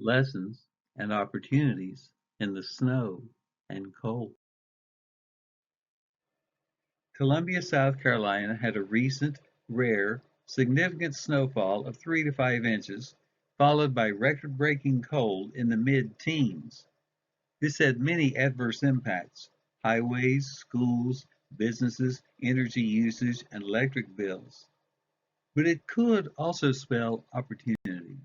lessons, and opportunities in the snow and cold. Columbia, South Carolina had a recent, rare, significant snowfall of 3 to 5 inches, followed by record-breaking cold in the mid-teens. This had many adverse impacts: highways, schools, businesses, energy usage, and electric bills. But it could also spell opportunity.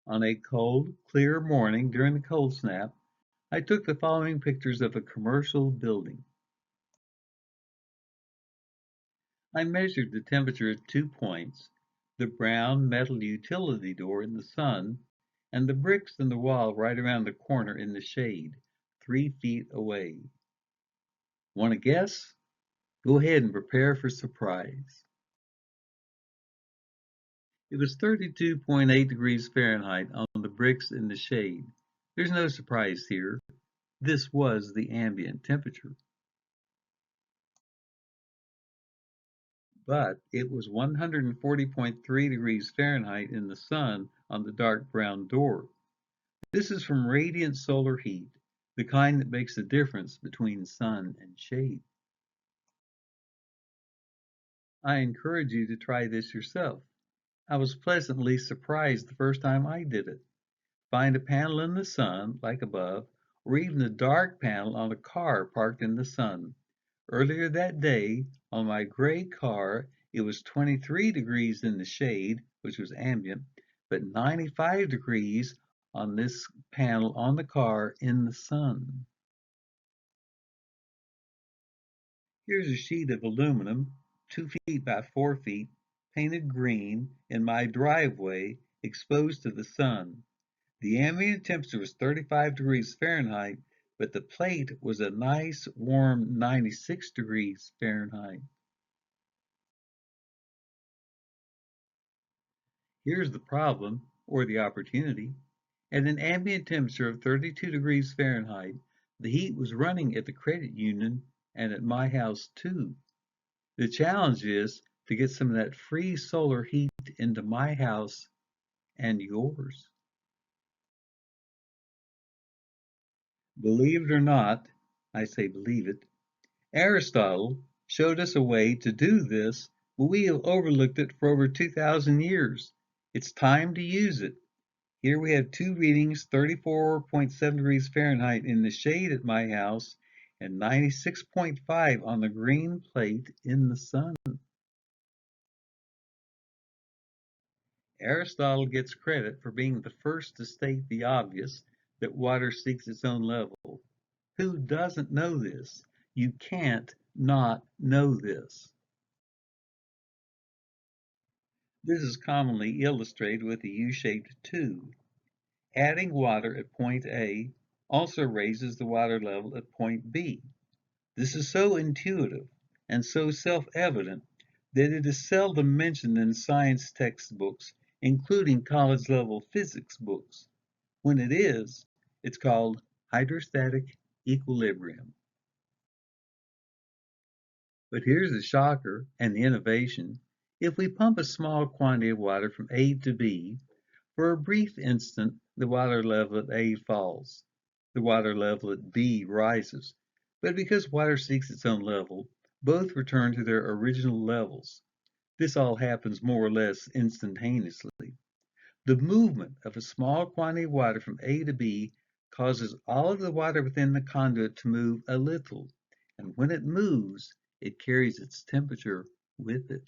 On a cold, clear morning during the cold snap, I took the following pictures of a commercial building. I measured the temperature at 2 points: the brown metal utility door in the sun, and the bricks in the wall right around the corner in the shade, 3 feet away. Want to guess? Go ahead and prepare for surprise. It was 32.8 degrees Fahrenheit on the bricks in the shade. There's no surprise here. This was the ambient temperature. But it was 140.3 degrees Fahrenheit in the sun on the dark brown door. This is from radiant solar heat, the kind that makes the difference between sun and shade. I encourage you to try this yourself. I was pleasantly surprised the first time I did it. Find a panel in the sun, like above, or even a dark panel on a car parked in the sun. Earlier that day, on my gray car, it was 23 degrees in the shade, which was ambient, but 95 degrees on this panel on the car in the sun. Here's a sheet of aluminum, 2 feet by 4 feet, painted green, in my driveway, exposed to the sun. The ambient temperature was 35 degrees Fahrenheit, but the plate was a nice warm 96 degrees Fahrenheit. Here's the problem, or the opportunity. At an ambient temperature of 32 degrees Fahrenheit, the heat was running at the credit union and at my house too. The challenge is to get some of that free solar heat into my house and yours. Believe it or not, I say believe it, Aristotle showed us a way to do this, but we have overlooked it for over 2,000 years. It's time to use it. Here we have two readings, 34.7 degrees Fahrenheit in the shade at my house and 96.5 on the green plate in the sun. Aristotle gets credit for being the first to state the obvious, that water seeks its own level. Who doesn't know this? You can't not know this. This is commonly illustrated with a U-shaped tube. Adding water at point A also raises the water level at point B. This is so intuitive and so self-evident that it is seldom mentioned in science textbooks, including college-level physics books. When it is, it's called hydrostatic equilibrium. But here's the shocker and the innovation. If we pump a small quantity of water from A to B, for a brief instant the water level at A falls. The water level at B rises. But because water seeks its own level, both return to their original levels. This all happens more or less instantaneously. The movement of a small quantity of water from A to B causes all of the water within the conduit to move a little, and when it moves, it carries its temperature with it.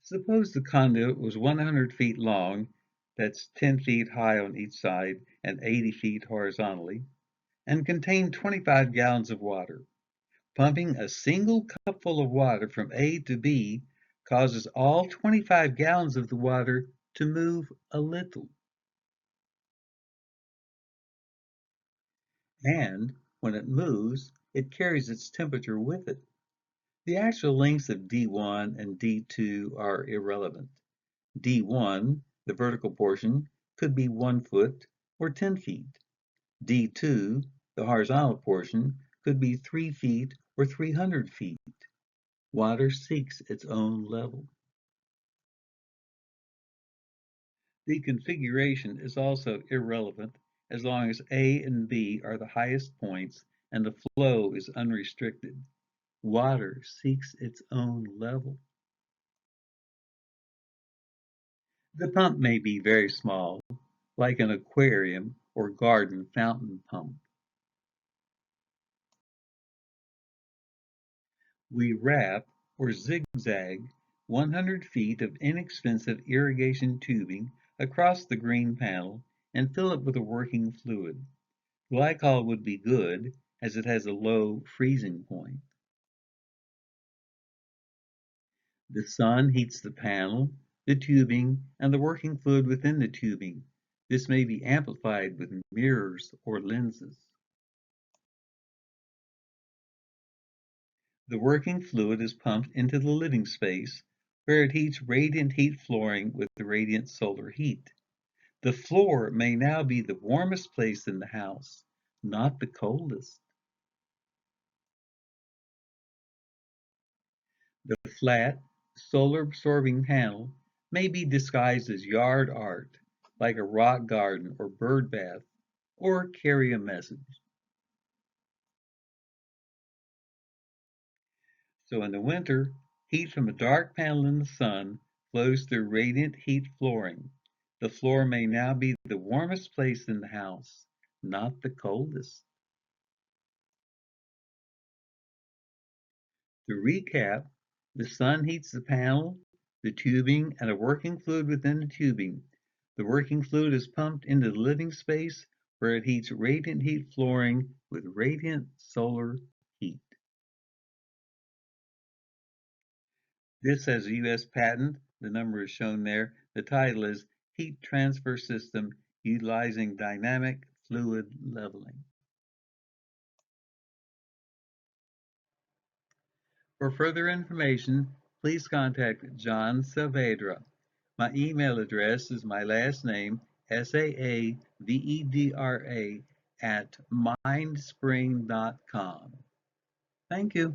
Suppose the conduit was 100 feet long, that's 10 feet high on each side and 80 feet horizontally, and contained 25 gallons of water. Pumping a single cupful of water from A to B causes all 25 gallons of the water to move a little. And when it moves, it carries its temperature with it. The actual lengths of D1 and D2 are irrelevant. D1, the vertical portion, could be 1 foot or 10 feet. D2, the horizontal portion, could be 3 feet or 300 feet. Water seeks its own level. The configuration is also irrelevant as long as A and B are the highest points and the flow is unrestricted. Water seeks its own level. The pump may be very small, like an aquarium or garden fountain pump. We wrap or zigzag 100 feet of inexpensive irrigation tubing across the green panel and fill it with a working fluid. Glycol would be good as it has a low freezing point. The sun heats the panel, the tubing, and the working fluid within the tubing. This may be amplified with mirrors or lenses. The working fluid is pumped into the living space, where it heats radiant heat flooring with the radiant solar heat. The floor may now be the warmest place in the house, not the coldest. The flat, solar-absorbing panel may be disguised as yard art, like a rock garden or bird bath, or carry a message. So in the winter, heat from a dark panel in the sun flows through radiant heat flooring. The floor may now be the warmest place in the house, not the coldest. To recap, the sun heats the panel, the tubing, and a working fluid within the tubing. The working fluid is pumped into the living space where it heats radiant heat flooring with radiant solar heat. This has a U.S. patent. The number is shown there. The title is Heat Transfer System Utilizing Dynamic Fluid Leveling. For further information, please contact John Saavedra. My email address is my last name, Saavedra, at mindspring.com. Thank you.